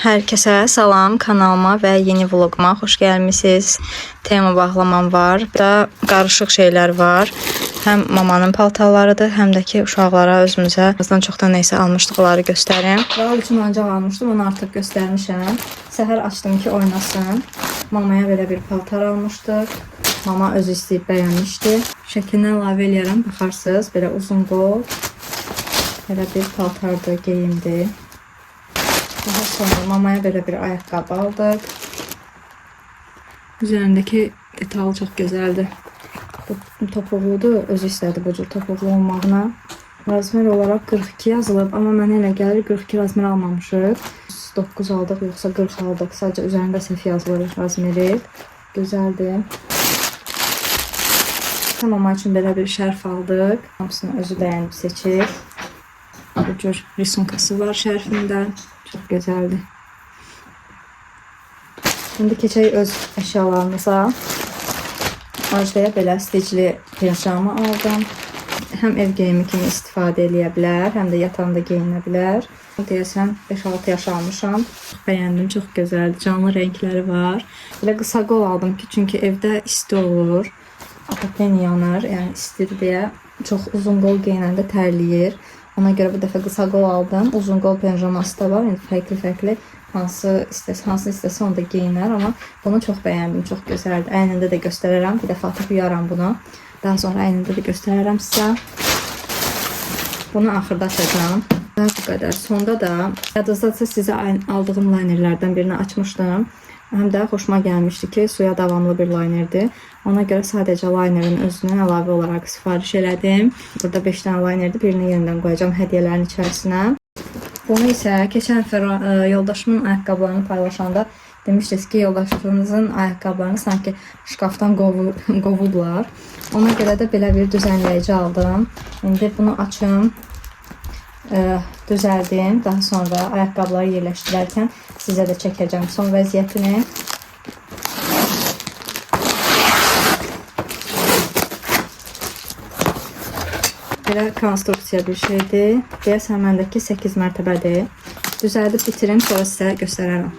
Herkese salam, kanalıma ve yeni vloguma hoş gelmişsiniz. Tema bağlamam var. Burada karışık şeyler var. Hem mamanın paltarlarıdır, hem de ki uşaqlara özümüzə azdan çoxdan neysə almışdıq, onları göstərim. Ral üçün ancaq almışdım, onu artıq göstərmişəm. Səhər açdım ki oynasın. Mamaya belə bir paltar almışdıq. Mama özü istəyib bəyənmişdi. Şəklindən əlavə eləyərəm, baxarsınız. Belə uzun qol. Belə bir paltardır, geyimdir. Daha sonra mamaya belə bir ayaqqabı aldıq. Üzərindəki detalı çox gözəldir. Bu topuqludur, özü istədi bu cür topuqlu olmağına. Razmer olaraq 42 yazılıb, amma mənə elə gəlir 42 razmer almamışıq. 9 aldıq, yoxsa 40 aldıq. Sadəcə üzərində səhv yazılır razmeri. Gözəldir. Mama üçün belə bir şərf aldıq. Hamısını özü bəyənib seçir. Bu cür risunkası var şərfində. Çok güzeldi. Şimdi keçək öz əşyalarımıza. Ajdaya belə sticli pijama aldım. Hem ev geyimi kimi istifadə edə bilər, hem de yatağında geyinə bilər. Deyəsən 5-6 yaş almışam. Bəyəndim, çox gözəldir. Canlı renkləri var. Belə qısa qol aldım ki, çünki evdə isti olur. Apapen yanır, yəni istir deyə. Çox uzun qol geyinəndə tərləyir. Ona görə bu dəfə qısa qol aldım. Uzun qol pijaması da var. Yəni fərqli hansı istəsə onu da geyinər. Amma bunu çox bəyəndim. Çox gözəldir. Əynində də göstərərəm. Bir dəfə atıb yuyaram bunu. Daha sonra əynində də göstərərəm sizə. Bunu axırda açacağım. Bu qədər. Sonda da yadınızdadsa sizə aldığım linerlərdən birini açmışdım. Həm də xoşuma gəlmişdi ki, suya davamlı bir linerdir. Ona görə sadəcə linerin özünü əlavə olaraq sifariş elədim. Burada 5 dənə linerdir. Birini yenidən qoyacağım hədiyyələrin içərisinə. Bunu isə keçən dəfə yoldaşımın ayaqqabılarını paylaşanda demişdiniz ki, yoldaşınızın ayaqqabılarını sanki şkafdan qovublar. Ona görə də belə bir düzənləyici aldım. İndi bunu açım. Düzəldim. Daha sonra ayaqqabıları yerləşdirərkən sizə də çəkəcəm son vəziyyətini. Belə konstruksiya bir şeydir. Deyəsən məndəki 8 mərtəbədir. Düzəldib bitirim, sonra sizə göstərərəm.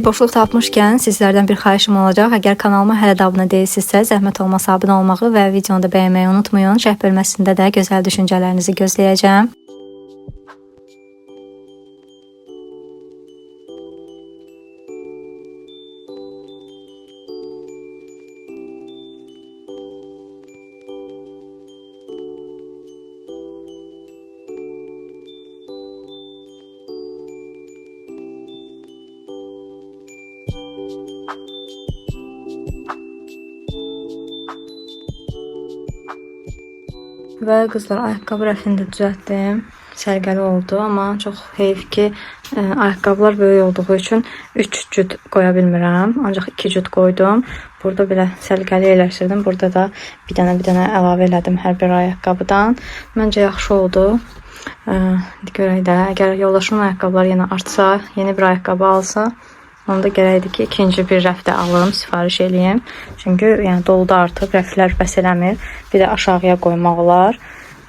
Boşluq tapmışkən sizlərdən bir xahişim olacaq. Əgər kanalıma hələ də abunə deyilsinizsə, zəhmət olmasa abunə olmağı və videonu da bəyənməyi unutmayın. Şərh bölməsində də gözəl düşüncələrinizi gözləyəcəm. Və qızlar, ayaqqabı rəfini də düzəltdim. Sərgəli oldu, amma çox heyf ki, ayaqqabılar böyük olduğu üçün 3 cüt qoya bilmirəm. Ancaq 2 cüt qoydum. Burada belə sərgəli yerləşdirdim. Burada da bir dənə əlavə elədim hər bir ayaqqabıdan. Məncə yaxşı oldu. Görək də, əgər yoldaşımın ayaqqabıları yenə artsa, yeni bir ayaqqabı alsa, onda gərəkdir ki, ikinci bir rəfdə alım, sifariş eləyim. Çünki yəni doluda artıq rəflər bəs eləmir. Bir də aşağıya qoymaq olar.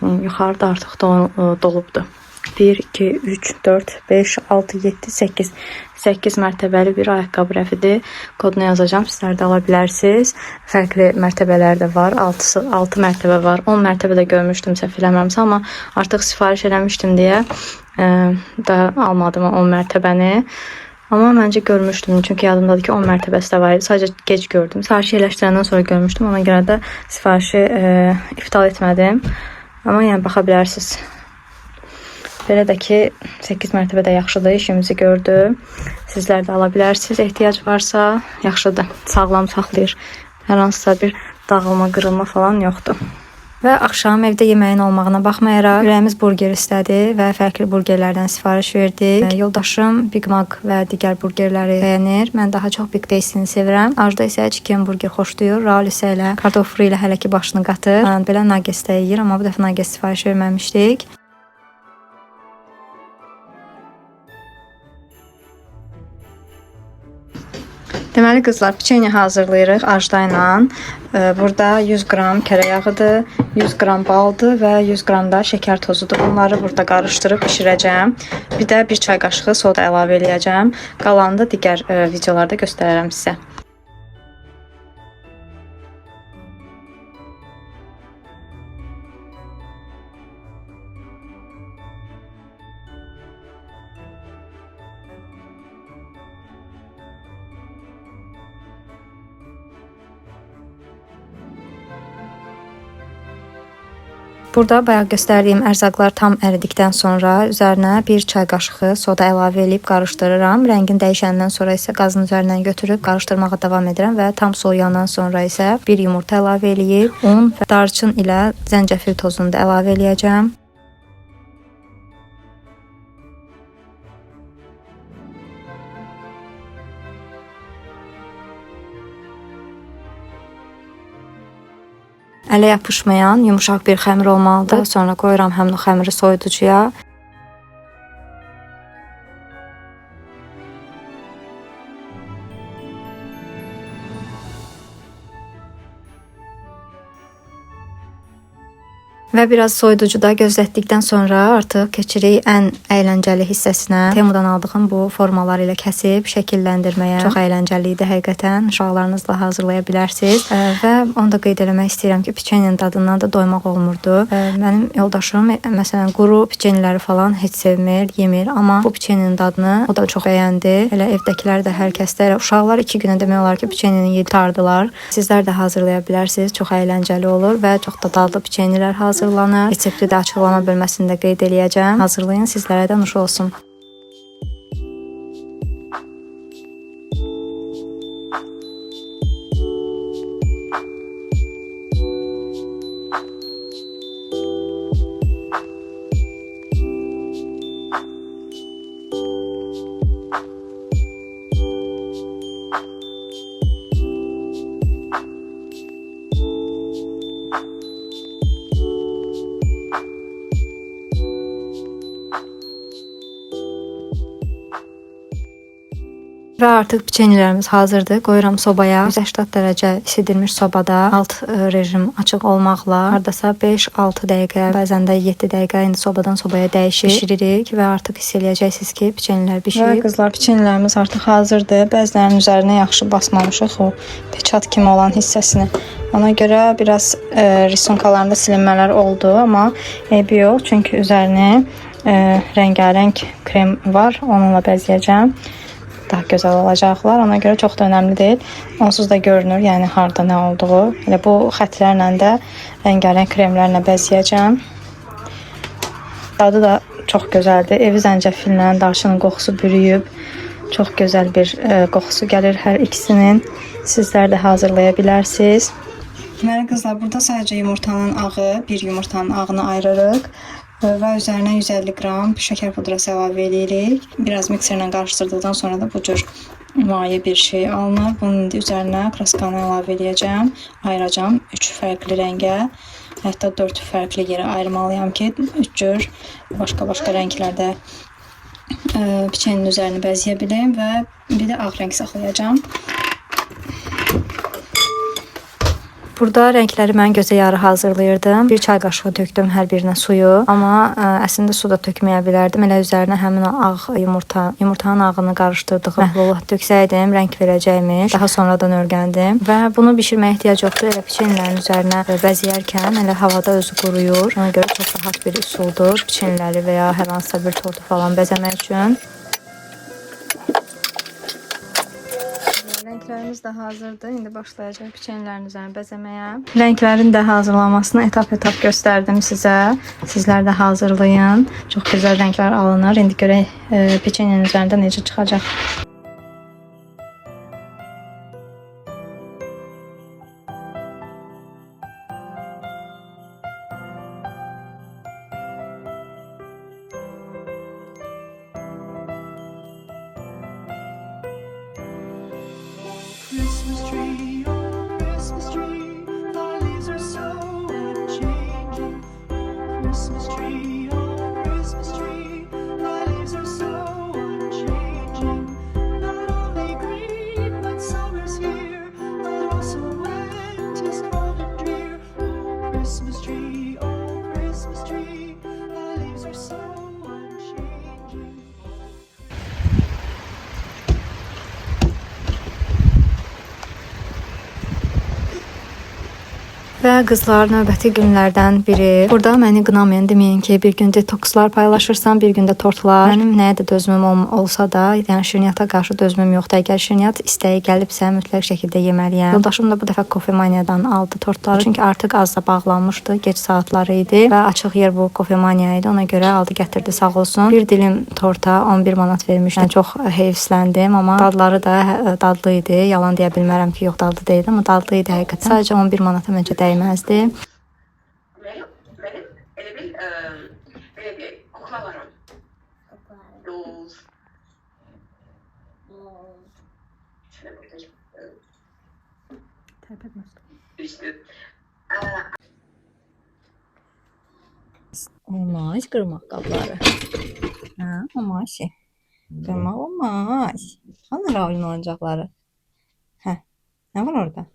Yuxarıda artıq dolubdur. 1, 2, 3, 4, 5, 6, 7, 8. 8 mərtəbəli bir ayaqqabı rəfidir. Kodunu yazacağım, sizlər də ala bilərsiniz. Fərqli mərtəbələr də var. 6 mərtəbə var. 10 mərtəbə də görmüşdüm, səhv eləməmsə, amma artıq sifariş eləmişdim deyə da almadım 10 mərtəbəni. Amma məncə görmüşdüm, çünki yadımdadır ki 10 mərtəbəsi də var idi. Sadəcə gec gördüm. Sifarişi yerləşdirəndən sonra görmüşdüm. Ona görə də sifarişi iptal etmədim. Amma yəni baxa bilərsiniz. Belə də ki 8 mərtəbə də yaxşıdır, işimizi gördü. Sizlər də ala bilərsiniz. Ehtiyac varsa yaxşıdır. Sağlam saxlayır. Hər hansısa bir dağılma, qırılma falan yoxdur. Və axşam evdə yeməyin olmağına baxmayaraq ürəyimiz burger istədi və fərqli burgerlərdən sifariş verdik. Yoldaşım Big Mac və digər burgerləri bəyənir. Mən daha çox Big Taste'ini sevirəm. Arda isə chicken burger xoşlayır. Raul isə elə kartofru ilə hələ ki başını qatır. Belə nuggets də yeyir, amma bu dəfə nuggets sifariş verməmişdik. Deməli qızlar, piçenya hazırlayırıq ajdayla. Burada 100 qram kərə yağıdır, 100 qram baldır və 100 qram da şəkər tozudur. Bunları burada qarışdırıb bişirəcəm. Bir də 1 çay qaşığı soda əlavə eləyəcəm. Qalanını da digər videolarda göstərərəm sizə. Burada bayaq göstərdiyim ərzaqlar tam əridikdən sonra üzərinə 1 çay qaşığı soda əlavə edib qarışdırıram. Rəngin dəyişəndən sonra isə qazın üzərindən götürüb qarışdırmağa davam edirəm və tam soyuyandan sonra isə 1 yumurta əlavə eləyib, un və darçın ilə zəncəfil tozunu da əlavə eləyəcəm. Ələ yapışmayan yumuşaq bir xəmir olmalıdır. Daha sonra qoyuram həmin o xəmiri soyuducuya. Və biraz soyuducuda gözlətdikdən sonra artıq keçirik ən əyləncəli hissəsinə. Temudan aldığım bu formalar ilə kəsib şəkilləndirməyə. Çox əyləncəli idi həqiqətən. Uşaqlarınızla hazırlaya bilərsiniz. Və onu da qeyd eləmək istəyirəm ki, piçenyanın dadından da doymaq olmurdu. Mənim yoldaşım məsələn quru piçenyaları falan heç sevmir, yemir, amma bu piçenyanın dadını o da çox bəyəndi. Elə evdəkilər də hər kəs də, uşaqlar 2 günə demək olar ki, piçenyanı yedirtdılar. Sizlər də hazırlaya bilərsiniz. Çox əyləncəli olur və çox da dadlı piçenyalar hazırlanır. Resepti də açıqlama bölməsində qeyd eləyəcəm. Hazırlayın, sizlərə də nuş olsun. Və artıq piçenyalarımız hazırdır. Qoyuram sobaya. 180 dərəcə isidilmiş sobada alt rejim açıq olmaqla hardasa 5-6 dəqiqə, bəzən də 7 dəqiqə indi sobadan sobaya dəyişir bişiririk və artıq hiss eləyəcəksiniz ki, piçenyalar bişir. Və qızlar, piçenyalarımız artıq hazırdır. Bəzilərinin üzərinə yaxşı basmamışıq o peçat kimi olan hissəsini. Ona görə biraz risunkalarında silinmələr oldu, amma eybi yox, çünki üzərini rəngarəng krem var, onunla bəzəyəcəm. Daha gözəl olacaqlar. Ona görə çox da önəmli deyil. Onsuz da görünür, yəni harda nə olduğu. Elə bu xətlərlə də rəngarəng kremlərlə bəzəyəcəm. Dadı da çox gözəldir. Evi zəncəfillə, darçının qoxusu bürüyüb. Çox gözəl bir qoxusu gəlir hər ikisinin. Sizlər də hazırlaya bilərsiniz. Deməli qızlar, burada sadəcə yumurtanın ağı, bir yumurtanın ağını ayırırıq. Və üzərinə 150 qram şəkər pudrası əlavə edirik. Biraz mikserlə qarışdırdıqdan sonra da bu cür maye bir şey alınır. Bunun indi üzərinə kraskanı əlavə edəcəm. Ayıracam 3 fərqli rəngə. Hətta 4 fərqli yerə ayırmalıyam ki, 3 cür başqa-başqa rənglərdə piçenin üzərini bəzəyə bilim və bir də ağ rəng saxlayacağam. Burada rəngləri mən gözə yarı hazırlayırdım. 1 çay qaşığı tökdüm hər birinə suyu. Amma əslində su da tökməyə bilərdim. Elə üzərinə həmin o ağ yumurtanın ağını qarışdırdığım məhlulu töksəydim, rəng verəcəkmiş. Daha sonradan öyrəndim. Və bunu bişirməyə ehtiyac yoxdur. Elə piçenlərin üzərinə bəzəyərkən elə havada özü quruyur. Ona görə çox rahat bir üsuldur piçenləri və ya hər hansısa bir tortu falan bəzəmək üçün. Rənglərimiz də hazırdır. İndi başlayacaq piçenlərin üzərini bəzəməyə. Rənglərin də hazırlanmasını etap-etap göstərdim sizə. Sizlər də hazırlayın. Çox gözəl rənglər alınır. İndi görək piçenyanın üzərində necə çıxacaq. Christmas tree, oh Christmas tree, thy leaves are so unchanging. Christmas tree, oh Christmas tree, thy leaves are so unchanging. Və qızlar, növbəti günlərdən biri. Burada məni qınamayın, deməyin ki, bir gün detokslar paylaşırsan, bir gün də tortlar. Mənim nəyə də dözümüm olsa da, yəni şirniyyata qarşı dözümüm yoxdur. Əgər şirniyyat istəyi gəlibsə, mütləq şəkildə yeməliyəm. Yoldaşım da bu dəfə kofemaniyadan aldı tortları. Çünki artıq az da bağlanmışdı, gec saatları idi və açıq yer bu kofemaniya idi. Ona görə aldı, gətirdi, sağ olsun. Bir dilim torta 11 manat vermişdi. Yəni çox heyfsləndim, amma dadları da dadlı idi. Yalan deyə bilmərəm ki, yox dadlı deyildi, amma dadlı idi həqiqətən. Sadəcə 11 manata məncə değmezdi. Benim böyle bir kukla var onun. Dolls. Şöyle bakacağım. İşte. Olmaz qırmaq qabları. Hə, olmaz şey. Qırmaq olmaz. Hanı Raul'un oyuncaqları? Hə, nə var orada?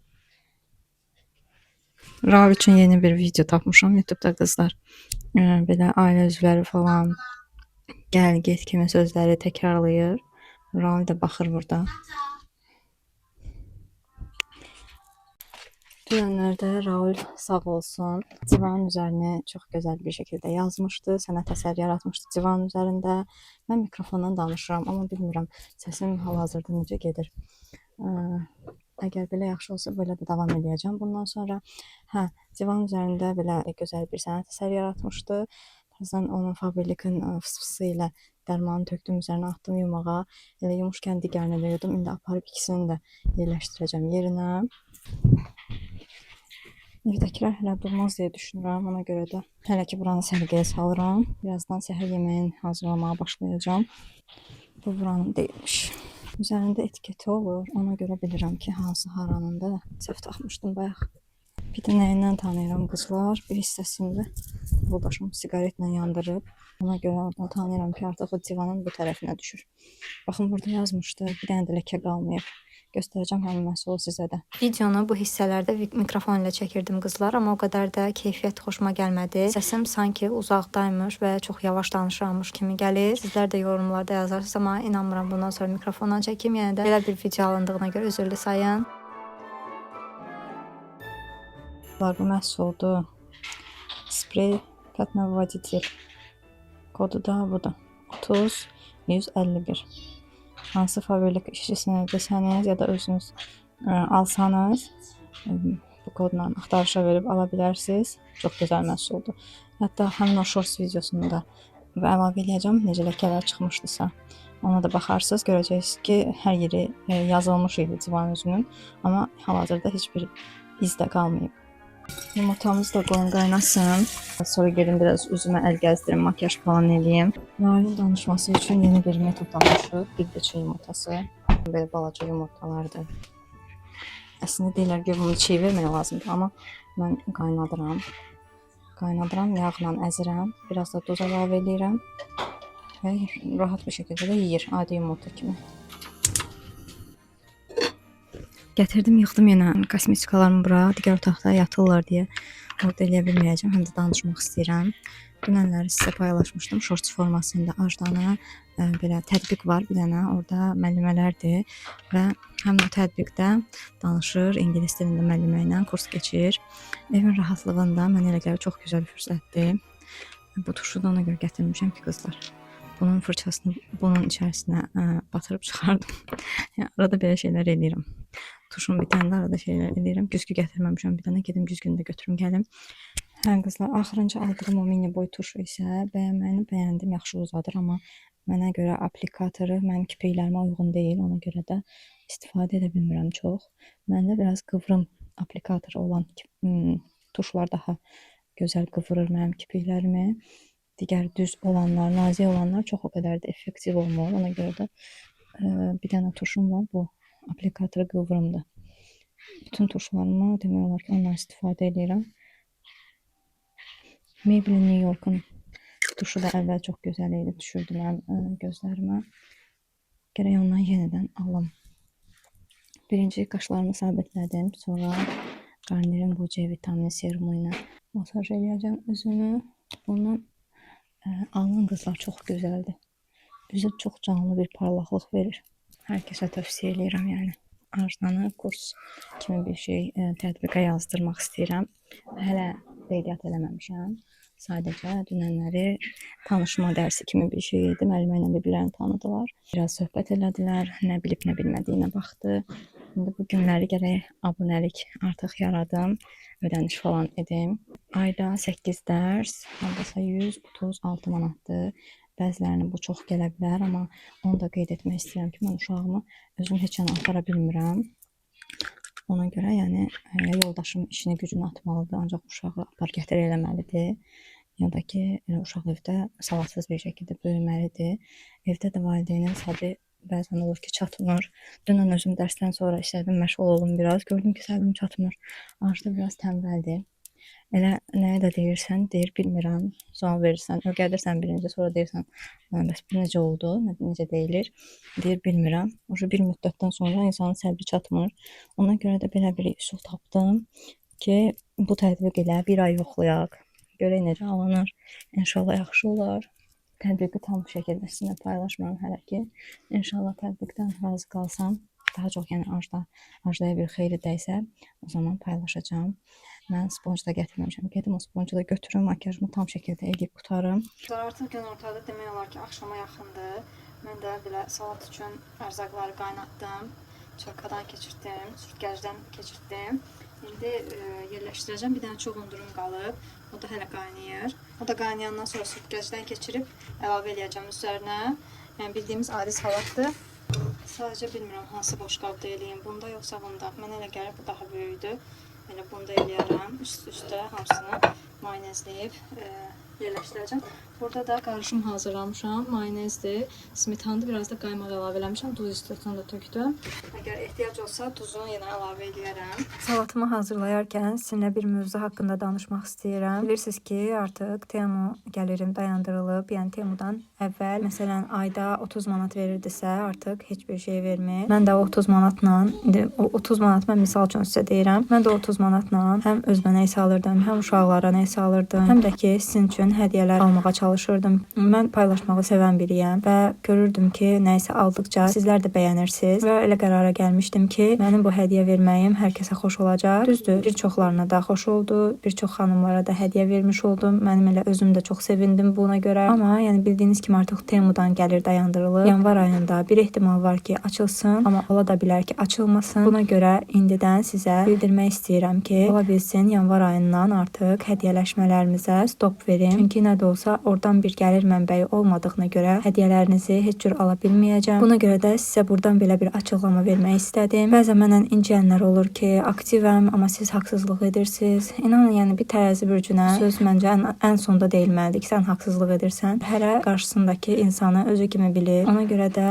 Raul üçün yeni bir video tapmışam YouTube'da qızlar. Belə ailə üzvləri falan gəl get kimi sözləri təkrarlayır. Raul da baxır burada. Dünənlərdə Raul sağ olsun divanın üzərinə çox gözəl bir şəkildə yazmışdı, sənət əsəri yaratmışdı divanın üzərində. Mən mikrofondan danışıram, amma bilmirəm səsim hal-hazırda necə gedir. Əgər belə yaxşı olsa belə də davam edəcəm bundan sonra. Hə, divan üzərində belə gözəl bir sənət əsəri yaratmışdı. Təzədən onun Faberlic'in fıs-fısı ilə dərmanı tökdüm üzərinə, atdım yumağa. Elə yumuşkən digərini də yudum. İndi aparıb ikisini də yerləşdirəcəm yerinə. Evdəkilər hələ durmaz deyə düşünürəm. Ona görə də hələ ki buranı səliqəyə salıram. Birazdan səhər yeməyini hazırlamaya başlayacağım. Bu buranın deyilmiş. Üzərində etiketi olur. Ona görə bilirəm ki, hansı haranında. Səhv taxmışdım bayaq. Bir də nəyindən tanıyıram qızlar. Bir hissəsində yoldaşım siqaretlə yandırıb. Ona görə oradan tanıyıram ki, artıq o divanın bu tərəfinə düşür. Baxın, burada yazmışdı. Bir dənə də ləkə qalmayıb. Göstərəcəm həmin məhsulu sizə də. Videonu bu hissələrdə mikrofon ilə çəkirdim qızlar, amma o qədər də keyfiyyət xoşuma gəlmədi. Səsim sanki uzaqdaymış və çox yavaş danışırmış kimi gəlir. Sizlər də yorumlarda yazarsınız, amma inanmıram bundan sonra mikrofondan çəkim. Yəni də belə bir video alındığına görə üzrlü sayın. Bu məhsuldur. Sprey Katnavvaditil. Kodu da budur. 30 151. Hansı Faberlic işçisini desəniz ya da özünüz alsanız bu kodla axtarışa verib ala bilərsiniz. Çox gözəl məhsuldur. Hətta həmin o shorts videosunda və əlavə edəcəm necə ləkələr çıxmışdısa. Ona da baxarsınız, görəcəksiniz ki, hər yeri yazılmış idi divan üzünün, amma hal-hazırda heç bir iz də qalmayıb. Yumurtamızı da qoyun qaynasın. Sonra gedim biraz üzümə əl gəzdirim, makyaj falan eləyim. Raul'un danışması üçün yeni bir metod tapmışıq. Bir də çiğ yumurtası. Belə balaca yumurtalardır. Əslində deyirlər ki, bunu çiğ vermək lazımdır, amma mən qaynadıram. Qaynadıram, yağla əzirəm. Biraz da duz əlavə edirəm. Və rahat bir şəkildə də yeyir, adi yumurta kimi. Gətirdim, yıxdım yenə kosmetikalarımı bura. Digər otaqda yatırlar deyə orada eləyə bilməyəcəm. Həm də danışmaq istəyirəm. Dünənləri sizə paylaşmışdım. Shorts formasında Ajdana belə tətbiq var bir dənə. Orada müəllimələrdir və həmin o tətbiqdə danışır. İngilis dilində müəllimə ilə kurs keçir. Evin rahatlığında mənə elə gəlir çox gözəl fürsətdir. Bu tuşu da ona görə gətirmişəm ki, qızlar. Bunun fırçasını bunun içərisinə batırıb çıxardım. Yəni, arada belə şeylər edirəm. Tuşum bitəndə arada şeylər edirəm. Güzgü gətirməmişəm bir dənə. Gedim güzgünü də götürüm gəlim. Hə qızlar, axırıncı aldığım o mini boy tuşu isə bəyəndim, yaxşı uzadır, amma mənə görə aplikatoru mənim kirpiklərimə uyğun deyil. Ona görə də istifadə edə bilmirəm çox. Məndə biraz qıvrım aplikator olan tuşlar daha gözəl qıvırır mənim kirpiklərimi. Digər düz olanlar, nazik olanlar çox o qədər də effektiv olmur. Ona görə də bir dənə tuşum var, bu aplikatoru qıvrımdır. Bütün tuşlarımı demək olar ki, ondan istifadə edirəm. Maybelline New York'un tuşu da əvvəl çox gözəl idi, düşürdü mənim gözlərimə. Gərək ondan yenidən alım. Birinci qaşlarımı sabitlədim, sonra Garnier'in bu C vitamini serumu ilə masaj edəcəm özümü. Bunun alın qızlar çox gözəldir. Bizə çox canlı bir parlaqlıq verir. Hər kəsə tövsiyə edirəm yəni. Arzulanı kurs kimi bir şey tətbiqə yazdırmaq istəyirəm. Hələ qeydiyyat eləməmişəm. Sadəcə dünənləri tanışma dərsi kimi bir şey idi. Müəllimə ilə bir-birlərini tanıdılar. Biraz söhbət elədilər. Nə bilib, nə bilmədiyinə baxdı. İndi bu günləri gərək abunəlik artıq yaradım. Ödəniş falan edim. Ayda 8 dərs, hardasa 136 manatdır. Bəzilərinə bu çox gələ bilər, amma onu da qeyd etmək istəyirəm ki, mən uşağımı özüm heç yana apara bilmirəm. Ona görə yəni yoldaşım işini gücünü atmalıdır, ancaq uşağı apar gətir eləməlidir. Ya da ki, uşaq evdə savadsız bir şəkildə böyüməlidir. Evdə də valideynin səbri bəzən olur ki, çatmır. Dünən özüm dərsdən sonra işlədim, məşğul olum biraz. Gördüm ki, səbrim çatmır. Arzu biraz tənbəldir. Elə nəyə də deyirsən, deyir bilmirəm, sual verirsən, öyrədirsən birinci, sonra deyirsən, bəs bu necə oldu, necə deyilir, deyir bilmirəm. Bir müddətdən sonra insanın səbri çatmır. Ona görə də belə bir üsul tapdım ki, bu tətbiq ilə bir ay yoxlayaq, görək necə alınır, İnşallah yaxşı olar. Tətbiqi tam şəkildə sizinlə paylaşmıram hələ ki. İnşallah tətbiqdən razı qalsam, daha çox yəni Arzuya bir xeyri dəysə, o zaman paylaşacağım. Mən sponj da gətirməmişəm. Gedim o sponju da götürüm, makyajımı tam şəkildə edib qutarım. Artıq gün ortadır, demək olar ki, axşama yaxındır. Mən də belə salat üçün ərzaqları qaynatdım. Çakadan keçirdim, sürtgəcdən keçirdim. İndi yerləşdirəcəm. Bir dənə çovundurum qalıb. O da hələ qaynayır. O da qaynayandan sonra sürtgəcdən keçirib əlavə eləyəcəm üzərinə. Yəni bildiyimiz adi salatdır. Sadəcə bilmirəm hansı boşqabda eləyim. Bunda yoxsa bunda. Mən elə gəlir bu daha böyükdür. Elə bunda eləyərəm. Üst-üstə hamısını mayonezləyib yerləşdirəcəm. Burada da qarışım hazırlamışam. Mayonezdir, smetandır, biraz da qaymaq əlavə eləmişəm. Duz istəyirsən də tökdüm. Əgər ehtiyac olsa duzunu yenə əlavə edərəm. Salatımı hazırlayarkən sizinlə bir mövzu haqqında danışmaq istəyirəm. Bilirsiniz ki, artıq Temu gəlirim dayandırılıb. Yəni Temudan əvvəl məsələn ayda 30 manat verirdisə, artıq heç bir şey vermir. Mən də o 30 manatla, indi o 30 manat mən misal üçün sizə deyirəm. Mən də 30 manatla həm özümə nə isə alırdım, həm uşaqlara nə isə alırdım, həm də ki sizin üçün hədiyyələr almağa çalışırdım. Mən paylaşmağı sevən biriyəm və görürdüm ki, nə isə aldıqca sizlər də bəyənirsiniz və elə qərara gəlmişdim ki, mənim bu hədiyyə verməyim hər kəsə xoş olacaq. Düzdür, bir çoxlarına da xoş oldu, bir çox xanımlara da hədiyyə vermiş oldum. Mənim elə özüm də çox sevindim buna görə. Amma yəni bildiyiniz kimi artıq Temudan gəlir dayandırılır. Yanvar ayında bir ehtimal var ki, açılsın, amma ola da bilər ki, açılmasın. Buna görə indidən sizə bildirmək istəyirəm ki, ola bilsin yanvar ayından artıq hədiyyələşmələrimizə stop verin. Çünki nə də olsa oradan bir gəlir mənbəyi olmadığına görə hədiyyələrinizi heç cür ala bilməyəcəm. Buna görə də sizə buradan belə bir açıqlama vermək istədim. Bəzən mənə inciyənlər olur ki, aktivəm, amma siz haqsızlıq edirsiniz. İnanın, yəni bir tərəzi bürcünə söz məncə ən sonda deyilməlidir ki, sən haqsızlıq edirsən. Hərə qarşısındakı insanı özü kimi bilir. Ona görə də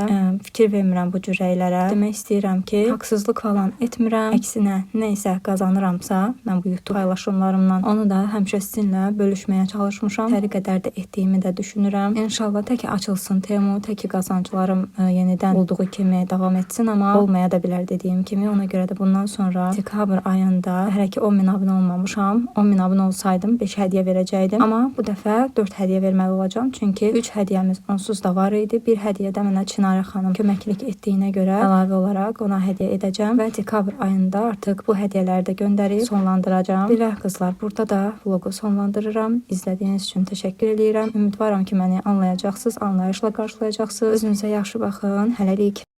fikir vermirəm bu cür rəylərə. Demək istəyirəm ki, haqsızlıq falan etmirəm. Əksinə, nə isə qazanıramsa, mən bu YouTube paylaşımlarımdan onu da həmişə sizinlə bölüşməyə çalışmışam. Hər qədər də etdiyimi də düşünürəm. İnşallah tək açılsın Temu, tək qazanclarım yenidən olduğu kimi davam etsin, amma olmaya da bilər dediyim kimi. Ona görə də bundan sonra dekabr ayında hələ ki 10.000 abunə olmamışam. 10.000 abunə olsaydım 5 hədiyyə verəcəydim. Amma bu dəfə 4 hədiyyə verməli olacağam. Çünki 3 hədiyyəmiz onsuz da var idi. Bir hədiyyə də mənə Çinarə xanım köməklik etdiyinə görə əlavə olaraq ona hədiyyə edəcəm və dekabr ayında artıq bu hədiyyələri də göndərib sonlandıracağam. Belə qızlar, burada da vlogu sonlandırıram. İzlədiyiniz üçün təşəkkür edirəm. Ümidvaram ki, məni anlayacaqsınız, anlayışla qarşılayacaqsınız. Özünüzə yaxşı baxın. Hələlik.